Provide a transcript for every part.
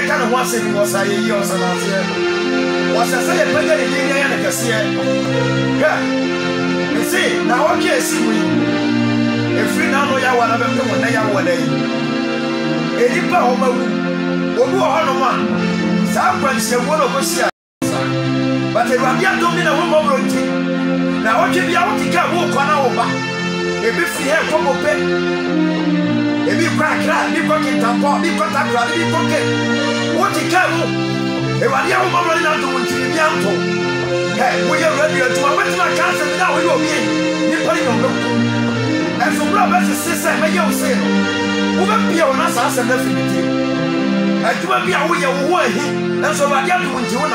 can once in was I years and last year. Was I say a better in the Cassia? You see, now I can't see me. If we now know you want to come when they are one day. Edipa Omo, Omo Honoma, some branch the one of us. But if I'm young, don't mean a woman. Now, what if you want to come walk on over? If you have come up, if you crack, you got it up, you got that crowd, you pocket. What you can do? If I'm young, I'm running out to young. Hey, we are ready to a better cancer now. We will be in the and so, brothers and sisters, may you say, who will be on us as a definitive? And you will be away away. And so, I am going to one.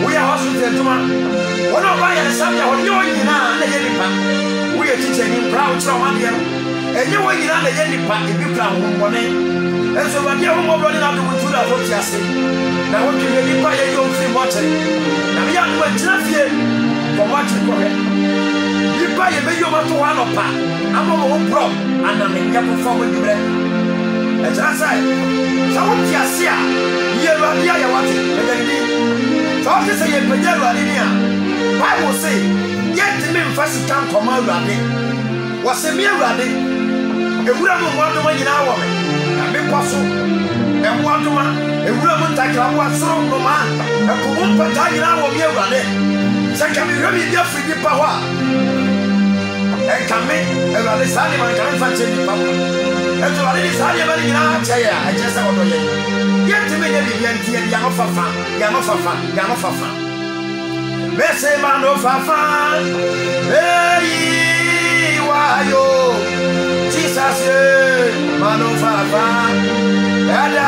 We are also there to one of my Samuel or you in the Yenipa. We are teaching him proud from India. And you were in the Yenipa if you plan one name. And so when you are running out to the Rotias, now what you really buy a young free water. Now we are going to love you for watching for it. You buy a million to one of pa. I'm all pro and I'm in your performance. As I said, so what you see, you are the watching. So I say a Pedro Linia. Bible say, yet the men first can come out rabbit. Was a mere rabbit. A woman wonder in our woman. A big puzzle. And one woman, a woman like I was so no man. A woman but I in our mere rabbit. Second, we really just with the power. And come in, and I decided my grandfather in power. And so I decided in our chair. I just saw the Get to me, Yamafafa. Messe man of Fafa. Hey, why yo? Jesus, man of Fafa. And I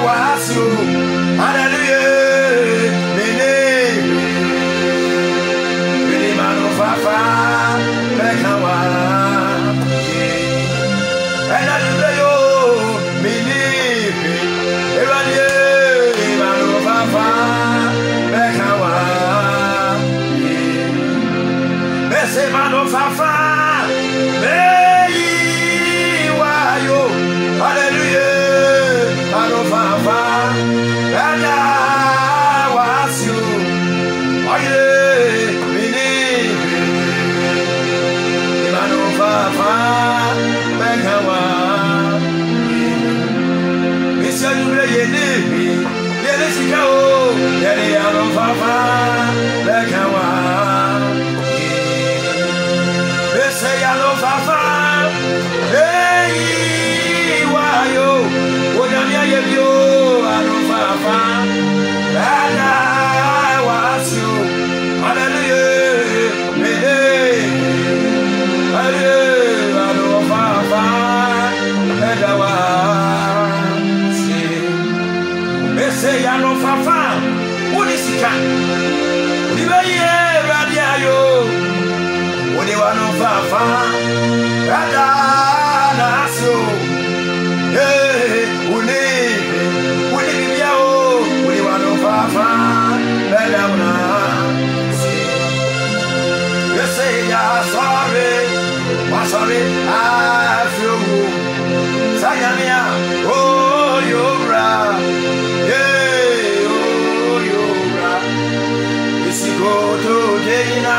was you. Hallelujah. Really, man of Fafa. And I do you. Fafa, hey, why yo? Hallelujah, Mano Fafa, and I was you. Oye, Mano Fafa, Bengawa, Monsieur Yeni, Yenisiko, Yeni Fafa, Bengawa. Say hello, Fafa. Hey, why yo? What am I you? Hello, Fafa. And I was you. Hallelujah. Hey, hello, Fafa. And I was you. They say hello, Fafa. What is it? You are here, Radio. When you are no Fafa, Radanasu, hey, Uni, when you are no Fafa, Radana. You say, yeah, sorry, I feel Sayania, oh, you're right, yeah, oh, you're right. Is he go to Dana?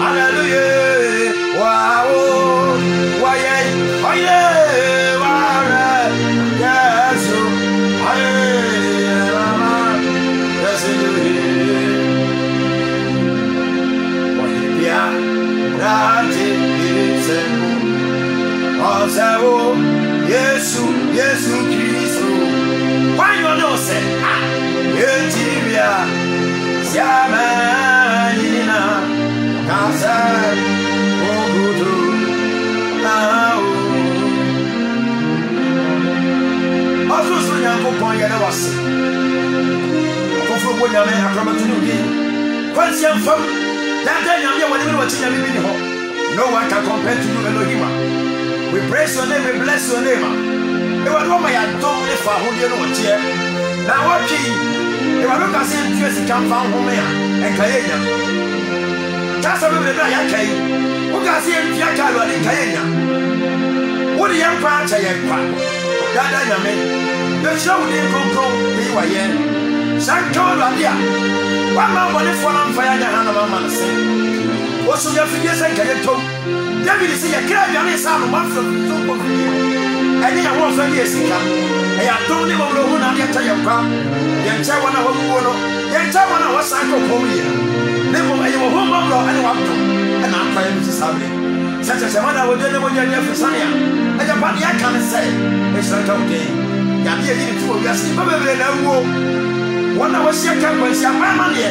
Hallelujah. Nyankopɔn yɛ na wase kofro bo nyame akramato ne odi kwansi amfam dada nyame wɔ ne me wɔte nyame bi ni hɔ no one can compare to you Elohim we praise your name we bless your name e wa do ma ya dom ne fa ho de no wɔte na wɔtwe e wa do ka se ntue sika mfa ho me a enka ye nya kasa be be ya kai wo ka se ntue ka lo de enka ye nya wo de yan pa cha ye pa dada nyame de show de konkron de wa ye sanka lo ade a wa ma bone fo na mfa ya nya ha na ma man se wo so ya fidie se ka ye tom David se ya kra ya ne sa no ma fo so ko fidie ene ya wo fa die sika e ya tom ne mo ro na de ta ye pa ye ncha wana wo wo no ye ncha wana wo sa ko ko ye ne mo ayi wo ho mo ro ene wa to ena pa ye ti sabe se mana wo de ne mo ye ne fa san ya e ja pa ya kan se e sa ka wo de ya bi e ni tu wo ya si ba be na wo wana wo se ka ko si ama ma ne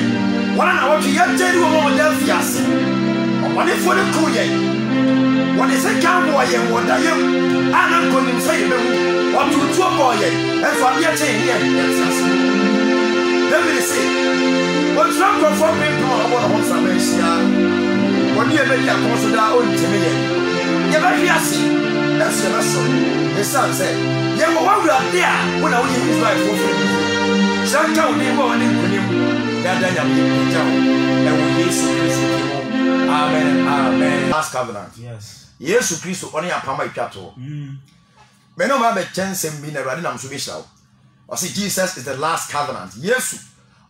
wana na wo ti ya je ri wo mo da fi ase wani fo ne ku ye wani se kan wo ye wo da ye ana ko ni se ye be wo tu tu bo ye e fa bi e che ye ye ase David say wo tram ko fo pe ko wo ho sa be sia wani e be ya ko so da o ntime ye ye ba fi ase e se na so e san se ye wo wa wura de a wo na wo ye Israel fo fo sanka wo ni bo wani kunim dada nya wo ye jawo e wo Yesu Kristo ki mo amen amen last covenant Yes. Yesu Kristo oni apama itwato me no ma be chensem bi na rade nam so be hirawo o say Jesus is the last covenant Yesu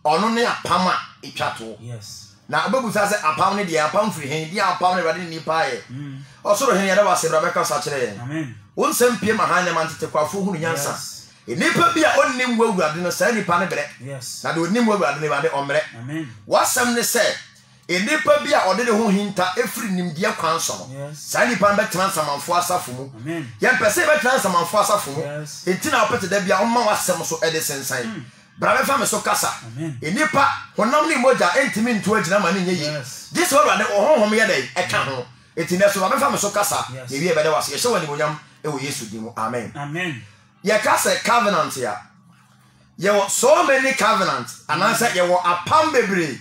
ono ne apama itwato Yes. na obebusa se apam ne de apam free hen de apam ne rade ni pa ye o so ro hen ye da wase bra be ka sa kire Amen. won sem pie ma han ne man tete kwafo hunu nyansa nipa bi a onnim wawurade no sa nipa ne bere Yes. na de onnim wawurade ne ba de omre Amen. wasam ne se nipa bi a ode de ho hinta efri nimdia kwan so no sa nipa be transamanfo asafo mu Amen. ye pese be transamanfo asafo mu Yes. entina opete da bia omma wasem so ede sensan bra be fa me so kasa Amen. nipa honam ne moja entimi nto agina ma ne nye yi this wawurade ohonhom ye dai eka ho etina so ba be fa me so kasa ye wie be de wase ye hye wani monyam e wo Yesu di mu amen Amen. ye kasa covenant ya ye so many covenants anansa ye wo apam bebre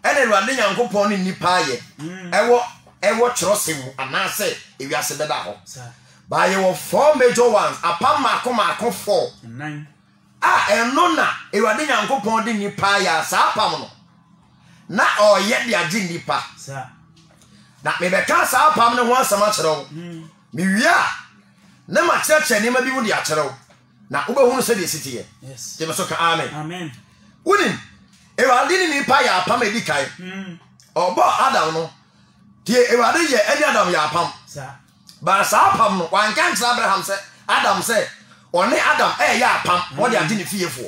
ene ruade Nyankopon ni nipa ye ewo kyerosem anansa ewiase beda ho ba ye wo four major ones apam mako 4 9 eno na ruade Nyankopon di nipa ya sa apam no na oye de agi nipa sa na me be ka sa apam ne ho asama kyerɛw me wia na ma kyerɛkyerɛ ne ma bi mu de akyerɛw na ubehunu se de sitie yes je me so ka amen amen unim ewade ni nipa ya apam edikai obo Adam no tie ewade ye eni Adam ya apam sa ba sa apam no wan kan kyerɛ Abraham se Adam se one Adam ya apam wo de ade ne fiefo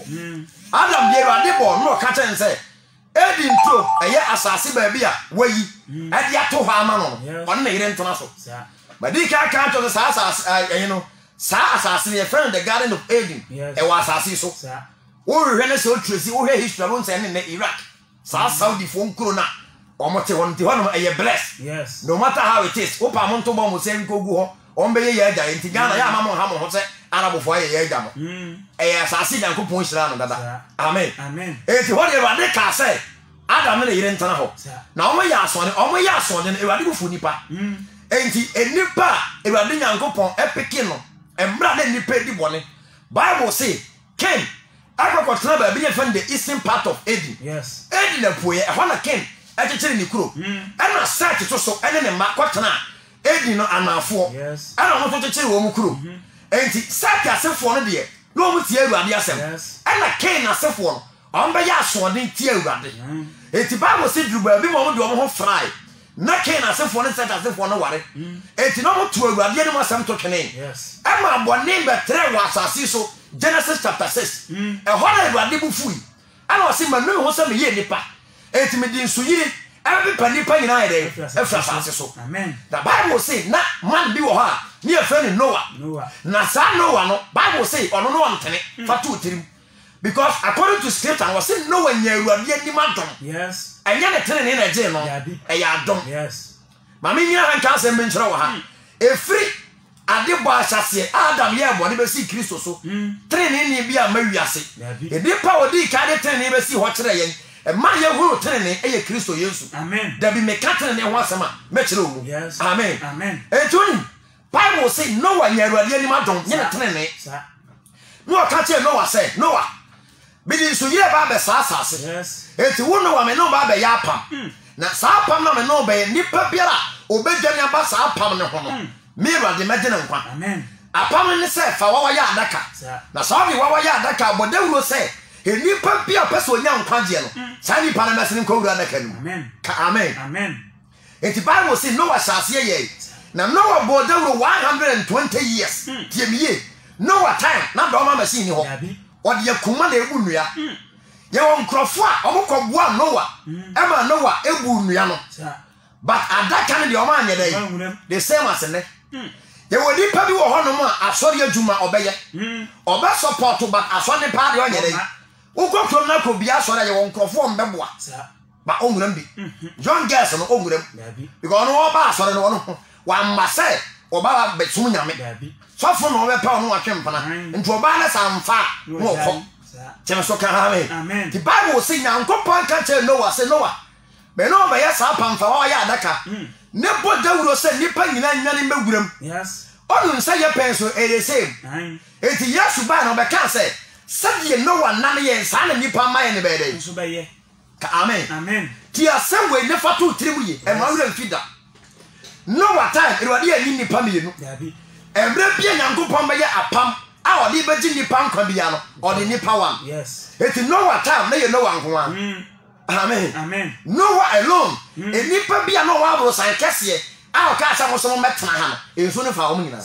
Adam de ewade bo no ka kyerɛ se edi ntro asase ba bi a wayi ade ato hɔ ama no one na yire ntona so sa ba di ka to sa asase no sa asase ne friend the Garden of Eden wa asase so sa wo hwehwe ne so tresi wo hwehwe history won say ne Iraq sa Saudi fo nkuro na omote won te hono blessed yes no matter how it is wo pa mo nto bo mo se nkogu ho on be ye agya enti Ghana ya ma mo ha mo ho se Arab fo ye agya mo asase Nyankopon hira no dada amen amen enti ho de Ewade ka say Adam ne yire ntana ho na omo ya asone ne Ewade bu fu nipa enti enipa Ewade Nyankopon epeke no embra ne nipa di bone Bible say Cain akọkọtena ba bi ye fan the eastern part of Eden yes Eden na poye e ho na Cain akyekyere ni kuro na Seth so ene ne ma kọtena Eden no anafo yes ana ho kyekyere wo mu kuro enti Seth asefo no de no mu tie Awurade asem ana Cain asefo no on be ya asode tie Awurade enti Bible say druba bi mo de wo ho fry na Cain asefo no Seth asefo no ware enti no mo to Awurade ne mo asem to twene yes ama bone be tre wa asase so Genesis chapter 6 e hona Awurade bu fui ana o se manu ho se me ye nipa enti me din so yiri e be pa nipa nyina ere efra asase so amen the Bible say na man bi wo ha ne e friend Noah na sa Noah no Bible say ono no ontene fatu tirim because according to scripture was say Noah nya Awurade anim adom yes enya ne tene ne na je no e ya adom yes ma me nyina han kan se me nkyere wo ha efri ade bo ahyase Adam ye bo ne be si Kristo so trene ni bi a mawiase e nipa odi ka de trene be si ho kire yen e ma ye huru trene e ye Kristo Yesu amen da bi me ka trene ho asema me kire omu yes amen amen etuni Bible say Noah nyaruade ani madon ye trene no ka che Noah say Noah bidi so ye ba be sa asase yes eti wo Noah me no ba be ya pam na sa pam na me no be nipa biara obedwani aba sa pam ne ho no me ruade medene nkwa amen apam ne se fa wawa ya adaka na sa bi wawa ya adaka bodawuro se enipa bia peso nya nkwaje no sa nipa na mesene nkwa wura adaka nu amen amen amen eti Bible say Noah shase ye na Noah bodawuro 120 years tiemiye Noah time na do ma machine ho odi yakuma na ebu nua ye won krofo a omukobua Noah ema Noah ebu nua no but adaka ne de o ma anye dey the same as ne ye wodi pa bi wo hono mu a asori adwuma obeye obe support but asori pa de onye dey ukokrom na ko bia asori ye won krofo mbeboa ba onwuram bi John Gas no onwuram because no oba asori no no wa mbase oba betum nyame sofo no be pa no atwempana nti oba na samfa no ko cheme so ka amen the Bible say nyankopon ka che Noah say Noah be no be ya sa pamfa wa ya adaka ne bo dawuro say nipa nyina nyane mewuram yes onu nsa ye pen so e the same enti Yesu ba no be ka say sadie Noah nan ye sa na nipa maye ne be dey so be ye ka amen amen ti asemwe ne fatu trimu ye e ma wura mfida Noah time erwade ani nipa mienu emre bia nyankopon be ye apam a odi be gi nipa nkwa bia no odi nipa wan yes eti Noah time na ye Noah nkwa amen amen Noah alone enipa bia no wa bro san kese a o ka sa mo so metena ha no enso ne fa o nyina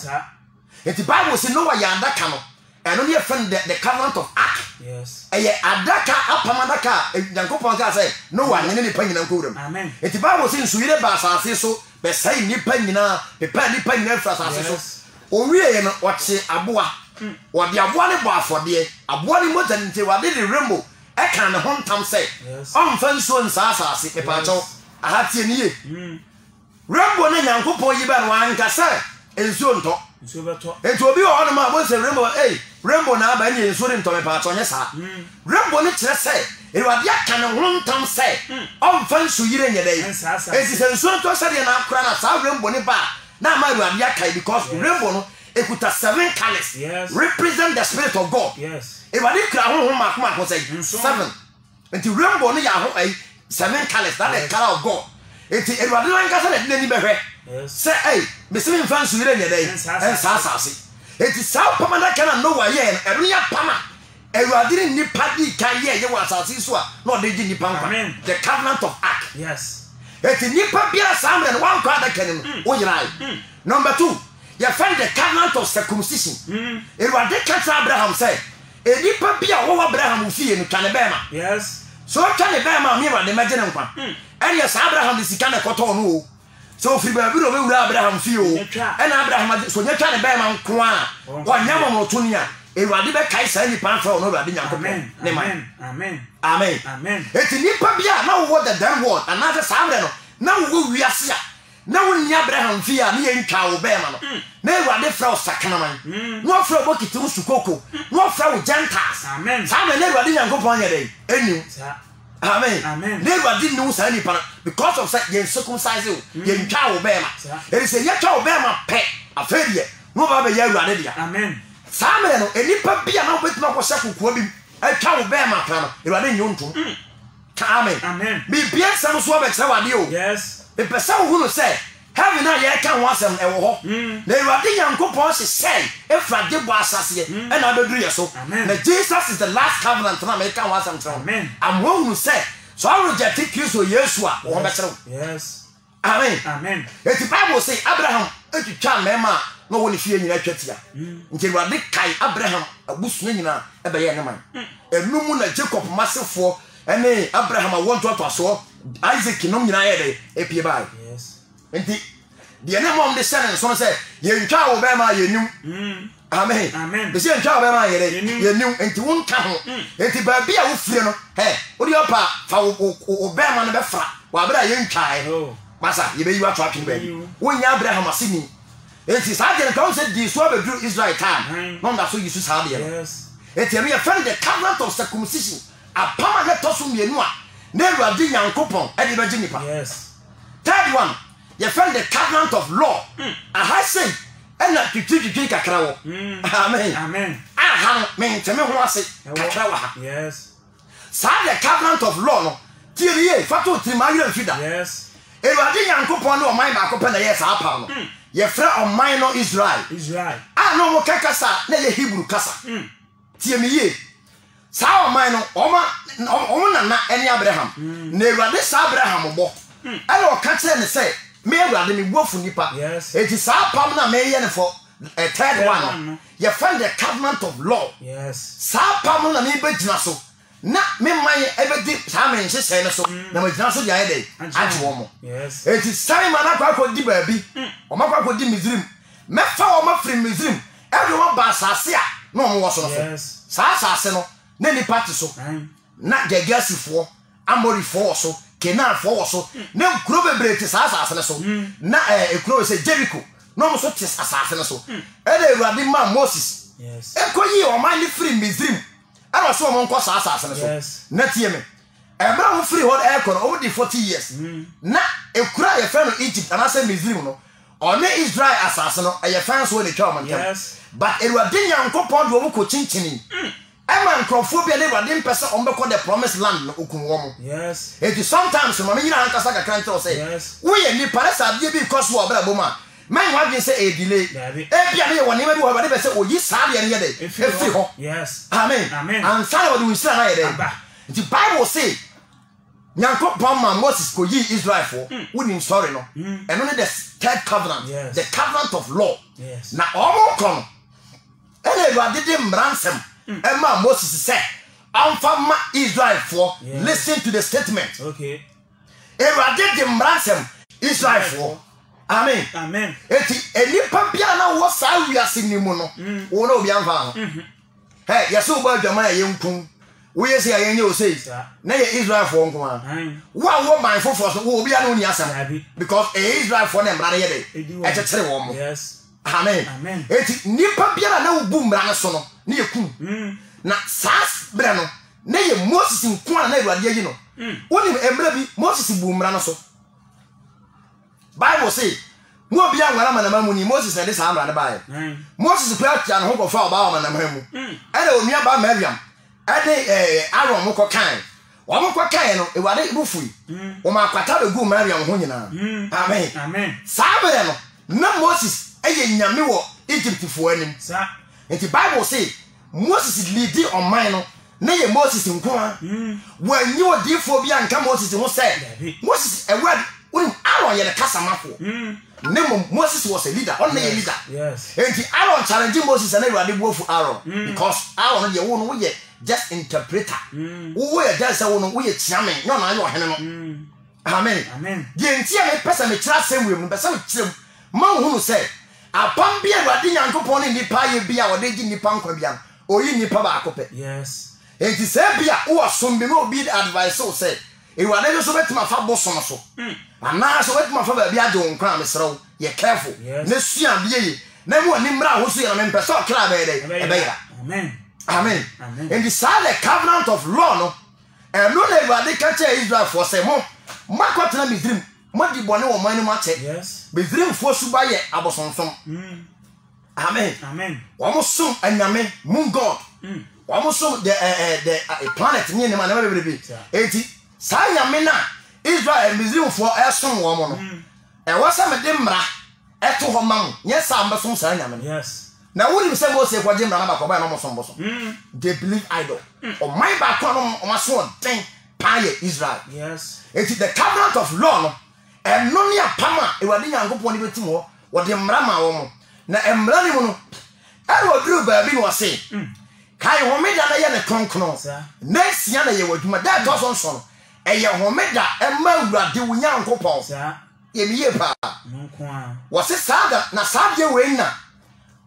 eti Bible say Noah ya adaka no eno ne friend the covenant of ark yes eye adaka apam adaka nyankopon ka say Noah nyene nipa nyina nkowuram amen eti Bible say nso yire ba asase so be sai nipa nyina pepa nipa nyina fra asase so o wie no o che aboa o de aboa ne bo afode aboa ne mota nte wa de rainbow e kan ne hontam say on fan so nsa asase pepa cho ahatie ni ye rainbow ne nyankopon yi ba no anka say enso nto so beto enti obi o no ma bo say rainbow na aba nye enso nto pepa cho nye sa rainbow ne kire say Ewade aka ne hontam say on fan so yire nye dey enti say enso nto say de na akura na sa rainbow ne ba na ma ewade aka because rainbow no ekuta 7 colors represent the spirit of God yes ewade kra ho makoma ko say 7 enti rainbow no ya ho 7 colors that the color of God enti ewade no nka say de ni behwe say me se me fan so yire nye dey en sa asase enti sa pamana kana Noah ye eno ya pama ewade ni padi kan ye wa asase so a no de gi ni pampa the covenant of ark yes enti ni pa bia samre no wan kwa da kan no o yirai number 2 you find the covenant of circumcision ewade ka tra Abraham say eni pa bia wo Abraham fie no twane bema yes so twane bema mi ewade magene nkwa ene sa Abraham de sika na koto no o so fi ba bi no be wura Abraham fie o ena Abraham so nya twane bema nkwa wa nyama mo to nia ewade be kai sa ni pan fa no ewade nyankopon ne man amen amen amen eti ni pa bia na wo the damn word and na sa amre no na wo wiase a na woni Abraham fie a ne yentwa wo bema no na ewade fra osakana man no fra bokiti usukoko no fra wo gentiles amen sa me na ewade nyankopon ye dey enu amen amen ne ewade nu sa ni pa because of say yen circumcise o yentwa wo bema eri se yetwa wo bema pe afedie no ba be ya ewade dia amen sa me no enipa bia na obetima ko sakukuo bi atwa wo bema pa no ewade nyonto amen amen bi bia sam so ba kse wade o yes the person who say heaven na ye kan wasem e wo ho na ewade yankopon se say efrade bo asase e na adoduru ye so na Jesus is the last covenant na me kan wasem tro amen am who say so I reject Kristo Yesu a wo be tro yes amen amen the Bible say Abraham etwa mema no woni fie nyina twatia nti ewade kai Abraham abusu nyina e be ye ne man enum na Jacob masefo ene Abraham awonto aso Isaac no nyina ye dey epie bai yes enti de ne mom de sene so say ye ntwa wo be ma ye num amen amen de se ntwa wo be ma ye dey ye num enti won ka ho enti ba bia wo fire no odi opa fa wo be ma no be fra wa bra ye ntwa e masa ye be yi wa to atwe ba wonya Abraham asini Enti saa de nka say di so be do Israel time. No that so you saa de. Yes. Enti me friend the covenant of circumcision. Apama let us mienu a na Awurade Nyankopon e de be gi nipa. Yes. Third one, you find the covenant of law. I say, and not to kakra wo. Amen. Amen. Aha, me teme ho ase kakra wa. Yes. Sa the covenant of law no. Tirie, fatu trimayo fida. Yes. Awurade Nyankopon no man ba ko pe na yes apa no. Ye fra on man no Israel. Israel. Ah no mo kakasa na ye Hebrew kasa. Tie me ye. Sa on man no oma na eni Abraham. Na Awurade sa Abraham bo. I will catch them and say, me rather me wolf nipa. Yes. It is our palm me for a third one. You find the covenant of law. Yes. Sa palm na me be so. Na me my ever dip time and say so. Na me so the other day. Yes. It is time man akwa di baby. O makwa di Misrim. Me fa o ma free Misrim. Everyone ba asase a no mo wo so no. Yes. Sa asase no na ni party so. Na Gergesifo, Amorifo so. Kenan for so na kuro bebre te asase so na kuro say Jericho no mo so te asase so e da Awurade ma Moses yes ekoyi o man free Misrim e no so mo nko asase so na tie me e bra mo free hot air kono over the 40 years na ekura ye fa no Egypt and asa Misrim no on Israel asase no e ye fa so le twa mo ntem but Awurade Nyankopon do mo ko chinchini Eman crofobia ne Awurade mpese ombeko the promised land no okun wo mo. Yes. It is sometimes no me nyina ankasa ka kan tell say. Yes. We ye ni pare sa de bi because wo obra boma. Man wa bin say a delay. E bia ne woni ma bi wo Awurade be say oyi sa de ne ye de. E fi ho. Yes. Amen. Amen. And say what we say na ye de. The Bible say Nyankopon ma Moses ko yi Israel for. Woni sorry no. And only the third covenant, yes. the covenant of law. Yes. Na omo kono. Ele Awurade de mransem. Emma Moses said, "Amfama Israel for listen to the statement." Okay. Awurade de mransem Israel for. Amen. Amen. Eti enipa bia na wo sa wiase ni mu no. Wo na obi anfa ho. Hey, yeso ba adwama ya yenkun. Wo yesi ya yenye o sei. Na ye Israel for nko a. Wo ban fofo so wo obi na oni asam. Because Israel for na mra na ye de. E tetere wo mo. Yes. Amen. Amen. Eti nipa bia na wo bu mra na so no. Na yekum. Na sas bra no na ye Moses nko na Awurade yi no woni emra bi Moses bu mra no so Bible say mo bia nwara manama mu ni Moses na de sa amra na bae Moses kwa tia no ho fa oba manama mu e da onua ba Miriam e de Aaron mo kokan wo mo kokan no Awurade bufui wo ma kwata be gu Miriam ho nyina amen Amen. Sa bra no na Moses eye nyame wo Egypt fo anim Sa enti Bible say Moses leading on mine no na ye Moses nko a when you odifo bia nka Moses ho say Moses word when Aaron ye the kasamafo name Moses was a leader on the leader yes and Aaron challenging Moses and Awurade buofu Aaron because Aaron ye wo no we just interpreter wo ye just say wo no we chiame no na ye ohene no amen amen ye ntia me pesa me kira semwe mu pesa me kirem man hunu say apam bia Awurade Nyankopon ni nipa ye bia wo de gi nipa nkwa bia oyi nipa ba akope yes enti se bia wo som bi no bi advice so say Awurade so betima fa bosom so ana so betima fa ba bia de nkwa mesrew ye careful na sua bia yi na mo ni mra ho so ye na me pesa okra be de e be ya amen amen enti sa the covenant of law no e no na Awurade ka che Israel for say mo makotena Misrim mo di bone wo man ni ma che yes Misrim fo suba ye abosonsom amen amen Wamo som anyame moon god wamo som the planet ni ma na bebrebe enti sa anyame na Israel Misrim fo esom wo mo no e wasa me de mra eto ho man nye sa ambesom sa anyame yes na woni se mo se kwaje mra na bakoba na mo som bosom they believe idol o my back on o maso den paye Israel yes enti the covenant of law no e no ne apama Awurade Nyankopon ni betim ho wo de mra ma wo mo na emra ni mo no ero oduru baabi no se kai homeda na ye ne kronkron na sia na ye wadwuma da to so nso no e ye homeda e ma Awurade wo Nyankopon ye mi ye pa nko a wo se sada na sadye we na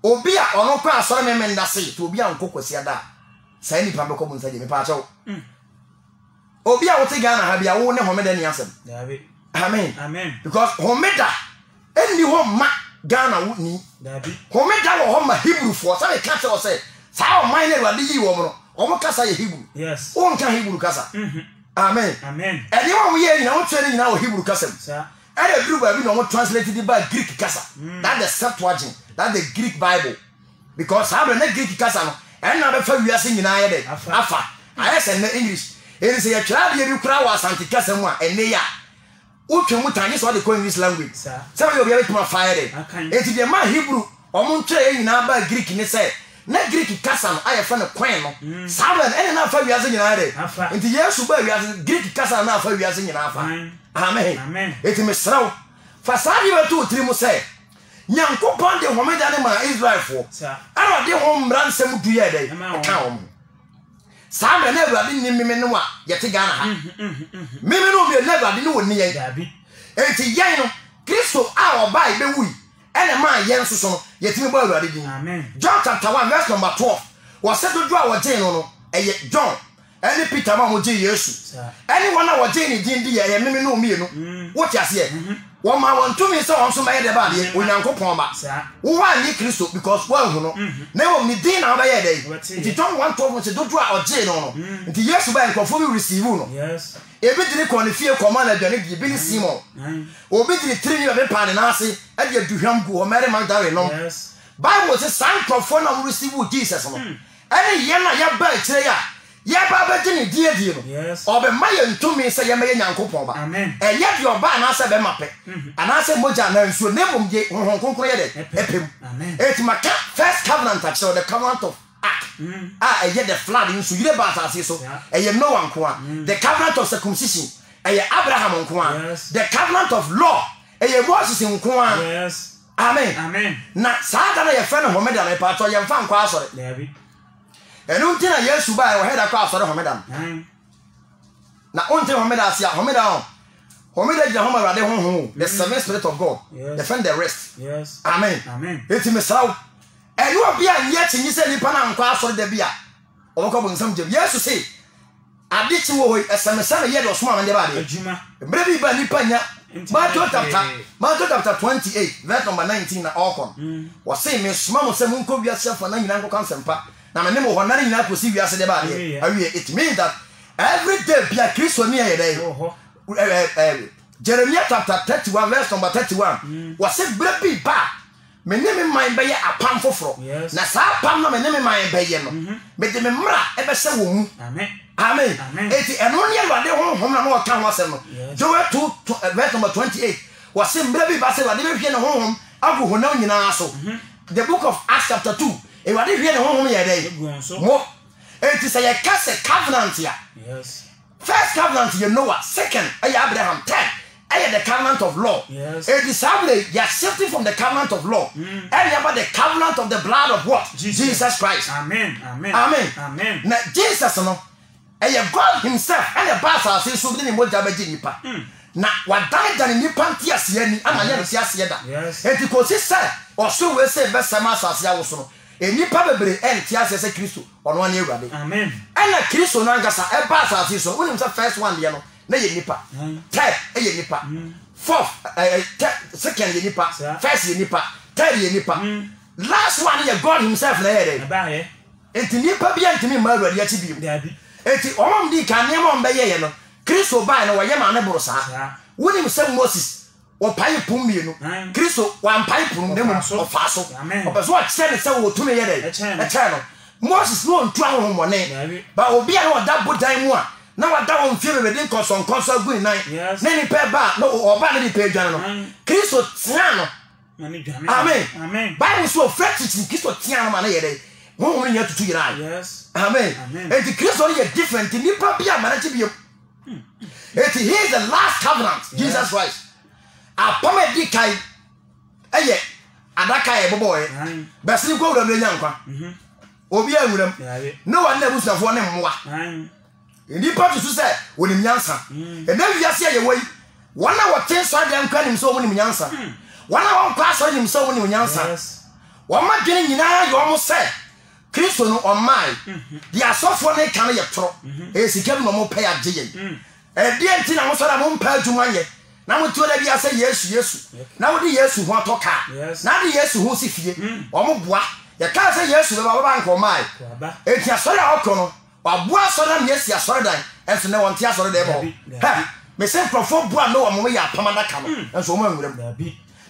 obi a ono kwa asore me menda se to obi a nkokwasi ada sai ni pa be ko mun saje me pa chawo obi a wote Ghana ha bia wo ne homeda ni asem david amen amen because homeda eni ho ma Ghana wuni Dabi. homeda wo ho ma Hebrew for say ka tell say sa o man na Awurade yi wo no o mo kasa ye Hebrew Yes. o nka Hebrew kasa amen Amen. e dey wo ye nyina wo twere nyina wo Hebrew kasa Sir. e dey Hebrew ba bi no mo translated it by Greek kasa that the Septuagint that the Greek Bible because have na Greek kasa no e na be fa wiase nyina ye dey afa ayese na English e say ye twere de bi kura wa asante kasa mu a ene ya utwe mutanye so de ko English language Sir. say you be able to fire it enti de ma Hebrew omo twere nyina ba Greek ni say na Greek kasa no ayefa ne kwen no saben ene na fa wiase nyina de enti Yesu ba wiase Greek kasa na fa wiase nyina afa amen Amen. enti mesraw fa sabi wetu tiri mu say Nyankopon de homeda ne ma Israel fo ara de ho mransem duye de ka wo sabe na Awurade ni meme no a yete Ghana ha meme no be na Awurade ni woni yen Dabi. enti yen no Kristo a obai be wui ene ma yen so no yetimi ba Awurade din Amen. John chapter 1 verse number 12 was said to do our jane no eye John any Peter ma mo je Yesu anyone na wo je ni din di ye meme no mi no wo ti ase wo ma won to me say won so maye de ba de Onyankopon ba wo wa ni Kristo because wo hu no na wo ni din na ba ye de nti John 1:12 say do do a oje no nti Yesu ba nkofo bi receive no Yes. ebi diri kon ne fie koma na dwane bi ni Simon obi diri tiri ni be pa ne na ase e de duhwam gu o Mary Magdalene no Yes. Bible says san krofo na receive Jesus no ene ye na ya ba kire ya ye ba ba gini die no Yes. obe maye ntumi se ye meye Nyankopon ba Amen. ye de oba na se be mape ana se moja na nsuo ne bom je honhon konkro ye de epem Amen. etimaka first covenant actually the covenant of Ark ye the flood nso yire ba asase so ye Noah nko a the covenant of circumcision ye Abraham nko a the covenant of law ye Moses nko a Yes. amen Amen. na saga na ye fe no homeda na pa to ye mfa nkwa asore Dabi. enu ntina Yesu ba ye heda kwa asore homeda na onte homeda asia homeda on homeda jira homa Awurade honhom the seven spirit of God defend the rest Yes. amen Amen. eti mesraw enu obi a nye tinyi se nipa na nkwa asore da bia obako bonsam je Yesu se adichi wo hoi esemesa na ye do soma mande ba de Ejuma. mbre bi ba nipa nya Matthew chapter 28 verse number 19 na okon wo se me soma mo se mun ko wiase fa na nyina nko kansempa na me ne mo honare nyina ko si wiase de ba de awie it means that every day bia Kristo ni ye dey Jeremiah chapter 31 verse number 31 wo se bre bi ba me ne me man be ye apam foforo na sa apam na me ne me man be ye no me de me mra e be se wo mu Amen. amen eti eno ne Awurade honhom na no ka ho asem no Joel 2 verse number 28 wo se mbra bi ba se Awurade be hwe ne honhom agu honam nyina so the book of Acts chapter 2 Awurade hwe ne honhom ye dey mo eti say ye ka se covenant ya Yes. first covenant ye Noah second Abraham third the covenant of law it is probably you are shifting from the covenant of law and about the covenant of the blood of what Jesus Christ Amen. Amen. amen Amen. na Jesus no God himself and the boss say so ni mo jabeji nipa na wadan dan nipa ntiase ani ama ye ntiase da enti ko si say o so we say be sama asase ya wo so no nipa bebre ntiase say Kristo ono na Awurade Amen. and na Kristo na ngasa e ba asase so wonim say first one de no na ye nipa third ye nipa fourth second ye nipa first ye nipa third ye nipa last one ye God himself na ye dey Aba ye. enti nipa bia ntimi ma Awurade ya ti bi Dabi. enti omam di kan ne mo mbe ye no Kristo ba na wo ye ma ne boro sa wonim say Moses o pai pum mienu Kristo wa pai pum dem o fa so o be so a kire ne say wo tumi ye dey e kire no Moses no ntu ahomone ba obi a no da bodan mu a na wada won fie be din konson agu nan na ni pe ba no oba na ni pe dwan no Kristo tia no amen Amen. Bible so fresh Kristo tia no ma na ye dey won nya tutu yira Yes. amen and the Kristo is different ni pa bia ma na ti bi it he is the last covenant Jesus Christ apome di kai eye adaka e boboye besi ko wura nya nkwa obi awuram no one na busafo ne mmoa nipa to say wonim nyansa e na wiase ye wai wana wote so ade nkwa nim so wonim nyansa wana won kwa so nim so wonim nyansa wo ma dwene nyina yo mo say Kristo no omai di asofo ne kan ye toro e sika no mo pay agye ye e die nti na mo so da mo mpa adwuma ye na mutu da bia say yesu na wodi yesu ho atoka na de yesu ho sifie omo boa ye ka say yesu be ba nko mai etia sori a okro no wa boa sori na yesu asori dan enso ne won tia sori da bo ha me say profo boa no omo ya pamada ka no enso omo anwuram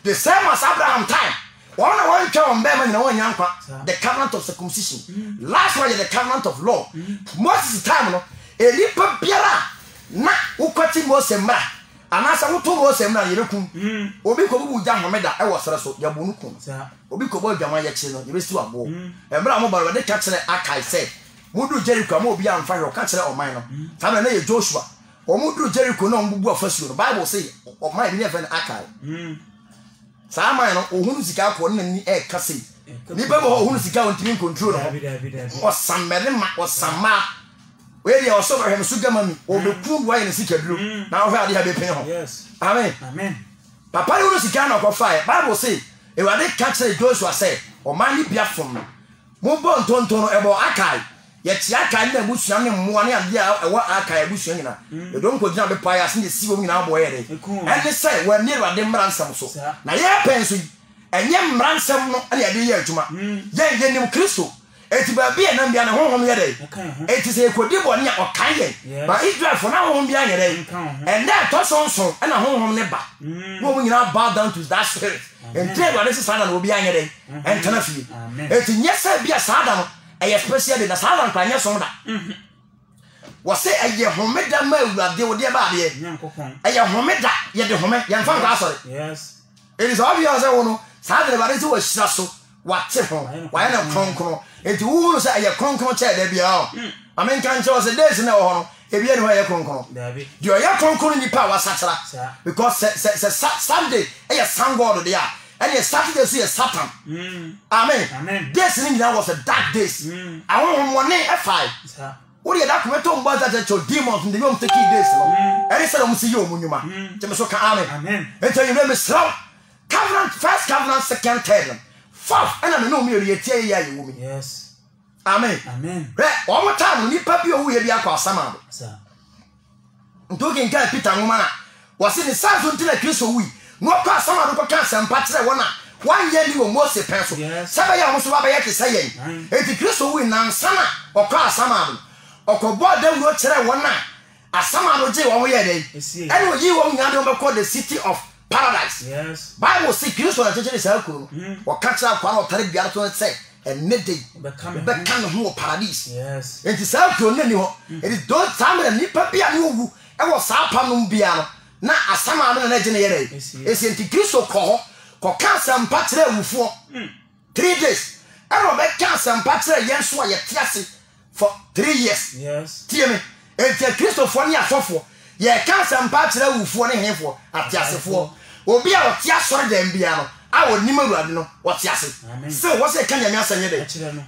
the same as Abraham time one twa on be man na won yankwa the covenant of circumcision last one the covenant of law Moses time no elipa biara na ukoti Moses mra anasa wuto Moses mra yerekum obi ko bubu ja homeda e wo sere so ya bonu kun obi ko bo dwaman ye kire no ye besi wabo emra mo baro de ka kire Akai said mudu Jericho ma obi amfa hwe ka kire oman no tabe na ye Joshua o mudu Jericho no mbubu afasu no Bible say oman bi ne fe Akai sa man no ohunu sika ko na ni e kase ni be bo ohunu sika on timi control no o sammerema o samma we dey also him sugamami o be ku wa yin sika duro na o ade ha be pen ho yes amen papa ohunu sika na ko fa Bible say e wa de catch Joshua say o man ni bia fom mo bo ntonto no e bo Akai ye tia Akai na busua ne mmoa ne ade a wa Akai busua nyina e don ko gina be pa ya se ne si wo nyina bo ye de and say when ne wa de mransam so na ye pen so enye mransam no ane ade ye adwuma ye nim Kristo eti ba bia na bia na honhom ye de eti se ekodi bo ne o kan ye ba Israel for na honhom bia ye de and that to so na honhom ne ba wo nyina bow down to that spirit and tell what this sana no bia ye de and tana fi eti nyesa bia sada no e especially na sada no kwanya so da wo se eye homeda ma awurade wo de ba de eye homeda ye de home ye mfa kwa sorry yes it is obvious that one sada ba de wo hira so wate ho wa na kronkron enti wo se eye kronkron che de bia o amen kan che wo se days na wo ho no e bia ne ho eye kronkron david dio eye kronkron ni pa wa sachara because Sunday eye sun god de a and ye Saturday so ye Satan amen this thing that was a dark days I want one F5 what you that come to mbo that your demons in the room take days no and said am see you munuma tell so ka amen and tell you let me slow covenant first covenant second third fourth and I know me ye tie ya ye woman yes amen one more time ni pa bi o wu ye bi akwa sama sir ntoki nka Peter ngoma na wase ni sanso ntila Kristo wi no kwa sama do kwa sempa kire wona wan ye ni wo Moses pen so sebe ya mo so ba ye kisa yen enti Kristo wi nan sana okwa asama do okobo da wo kire wona asama do je wo ye dey and wo yi wo nya do be call the city of paradise yes Bible say Kristo na teche sa ko wo ka kira kwa no tare bia to say and nedey be kan ho paradise yes enti sa ko ne ni ho it is don't time ni pa bia ni owu e wo sa pa no bia no na asama no na gine yere esi enti Kristo ko cancer mpatre awufo 3 days and we cancer mpatre yenso ye tiase for 3 years yes tie me enti Kristo fo ne asofo ye cancer mpatre awufo ne hefo atiasefo obi a otiasore dem bia no a woni mawurade no wotiase so wo se kan yamia sanye de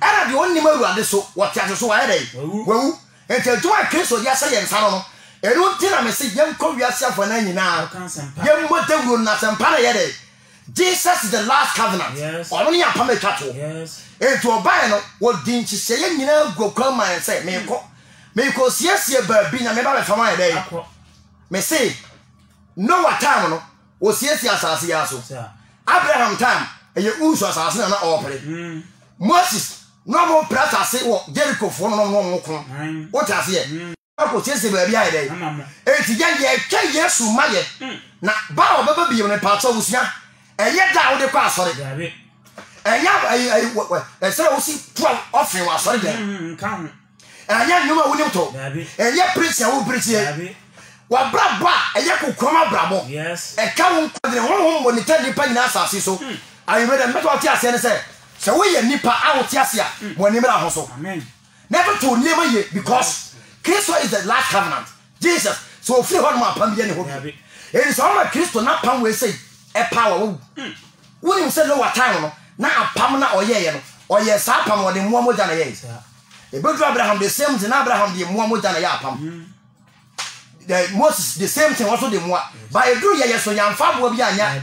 era de woni mawurade so wotiase so wa yere wawu enti tuma Kristo dia se yensa no enu tina me se yem ko wiase afo na nyina yem motawuro na sempa na yede Jesus is the last covenant oni apam etwato etu oban no wo din chise ye nyina gokwa man se me ko siesie ba bi na me ba be fama yede me se Noah time no wo siesie asase ya so Abraham time eye unso asase na opere Moses no mo prata se wo Jericho fo no no ko wo ta se ko tiese ba bia ide enti ye twa Yesu maye na ba obaba bi ne pa to wusia eye da wo de kwa asore enya se wo si pro offering wa asore de enya nyuma wo nim to enya preacher wo preacher wa braba eye kokoma brabo e ka won kwadre honhom bonita nipa nyina asase so ayi me de meto ati ase ne se wo ye nipa a wo ti ase a mo ni mera ho so amen never to never ye because Kristo is the last covenant. Jesus. So free one more pam bi ne ho. It is all my Kristo na pam we say e power wo. When you say no what time no na apam na oye ye no. Oye sa pam wo de mo moja na ye. E be do Abraham the same thing Abraham de mo moja na ya pam. The Moses the same thing also the mo. But e do ye so yan fa bo bi anya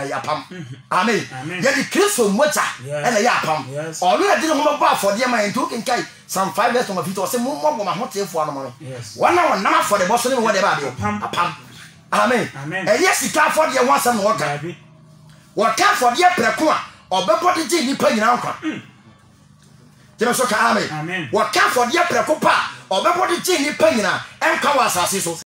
ya pam. Amen. Ye the Kristo moja e na ya pam. Onu na de no ba for de man to kinkai some 5 years on my feet or say more my hot for no money. Yes. One hour now for the boss, whatever. Apam. amen eye sika afode ho asem no ka waka afode preko a obebode je nipa nyina nkwa jeme so ka amen waka afode preko pa obebode je nipa nyina enka wa asase so